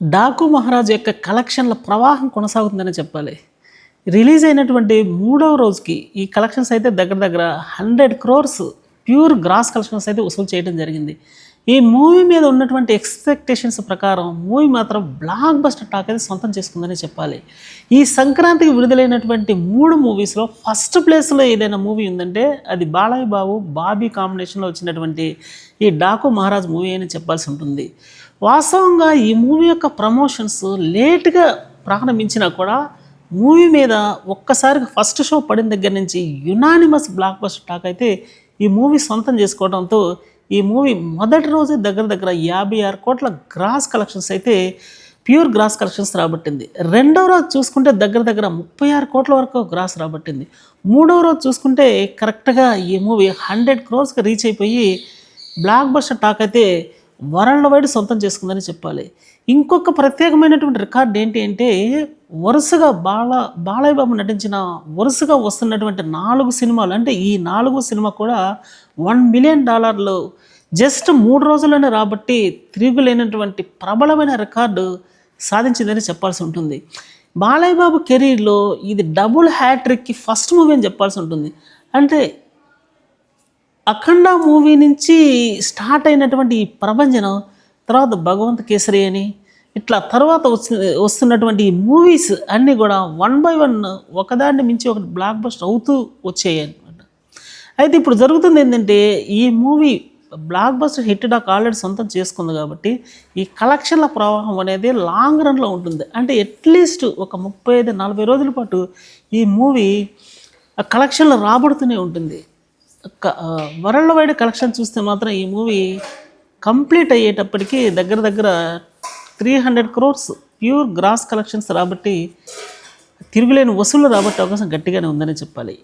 డాకు మహారాజ్ యొక్క కలెక్షన్ల ప్రవాహం కొనసాగుతుందని చెప్పాలి. రిలీజ్ అయినటువంటి మూడవ రోజుకి ఈ కలెక్షన్స్ అయితే దగ్గర దగ్గర 100 crores ప్యూర్ గ్రాస్ కలెక్షన్స్ అయితే వసూలు చేయడం జరిగింది. ఈ మూవీ మీద ఉన్నటువంటి ఎక్స్పెక్టేషన్స్ ప్రకారం మూవీ మాత్రం బ్లాక్ బస్టర్ టాక్ అయితే సొంతం చేసుకుందని చెప్పాలి. ఈ సంక్రాంతికి విడుదలైనటువంటి 3 మూవీస్లో ఫస్ట్ ప్లేస్లో ఏదైనా మూవీ ఉందంటే అది బాలయ్య బాబు బాబీ కాంబినేషన్లో వచ్చినటువంటి ఈ డాకు మహారాజ్ మూవీ అని చెప్పాల్సి ఉంటుంది. వాస్తవంగా ఈ మూవీ యొక్క ప్రమోషన్స్ లేట్గా ప్రారంభించినా కూడా మూవీ మీద ఒక్కసారిగా ఫస్ట్ షో పడిన దగ్గర నుంచి యునానిమస్ బ్లాక్ బస్టర్ టాక్ అయితే ఈ మూవీ సొంతం చేసుకోవడంతో ఈ మూవీ మొదటి రోజే దగ్గర దగ్గర 56 కోట్ల గ్రాస్ కలెక్షన్స్ అయితే ప్యూర్ గ్రాస్ కలెక్షన్స్ రాబట్టింది. రెండవ రోజు చూసుకుంటే దగ్గర దగ్గర 36 కోట్ల వరకు గ్రాస్ రాబట్టింది. మూడవ రోజు చూసుకుంటే కరెక్ట్గా ఈ మూవీ 100 crores రీచ్ అయిపోయి బ్లాక్ బస్టర్ టాక్ అయితే వరల్డ్ వైడ్ సొంతం చేసుకుందని చెప్పాలి. ఇంకొక ప్రత్యేకమైనటువంటి రికార్డ్ ఏంటి అంటే వరుసగా బాలయ్య బాబు నటించిన వరుసగా వస్తున్నటువంటి 4 సినిమాలు అంటే ఈ 4 సినిమా కూడా $1 million జస్ట్ 3 రోజుల్లోనే రాబట్టి తిరుగులేనటువంటి ప్రబలమైన రికార్డు సాధించిందని చెప్పాల్సి ఉంటుంది. బాలయ్య బాబు కెరీర్లో ఇది డబుల్ హ్యాట్రిక్కి ఫస్ట్ మూవీ అని చెప్పాల్సి ఉంటుంది. అంటే అఖండ మూవీ నుంచి స్టార్ట్ అయినటువంటి ఈ ప్రభంజనం తర్వాత భగవంత్ కేసరి అని ఇట్లా తర్వాత వస్తున్నటువంటి ఈ మూవీస్ అన్నీ కూడా 1 by 1 ఒకదాన్ని మించి ఒకటి బ్లాక్ బస్టర్ అవుతూ వచ్చాయి అనమాట. అయితే ఇప్పుడు జరుగుతుంది ఏంటంటే ఈ movie blockbuster hit talk already సొంతం చేసుకుంది కాబట్టి ఈ కలెక్షన్ల ప్రవాహం అనేది లాంగ్ రన్లో ఉంటుంది. అంటే అట్లీస్ట్ ఒక 35-40 రోజుల పాటు ఈ మూవీ కలెక్షన్లు రాబడుతూనే ఉంటుంది. వరల్డ్ వైడ్ కలెక్షన్ చూస్తే మాత్రం ఈ మూవీ కంప్లీట్ అయ్యేటప్పటికి దగ్గర దగ్గర 300 crores ప్యూర్ గ్రాస్ కలెక్షన్స్ రాబట్టి తిరుగులేని వసూలు రాబట్టే అవకాశం గట్టిగానే ఉందని చెప్పాలి.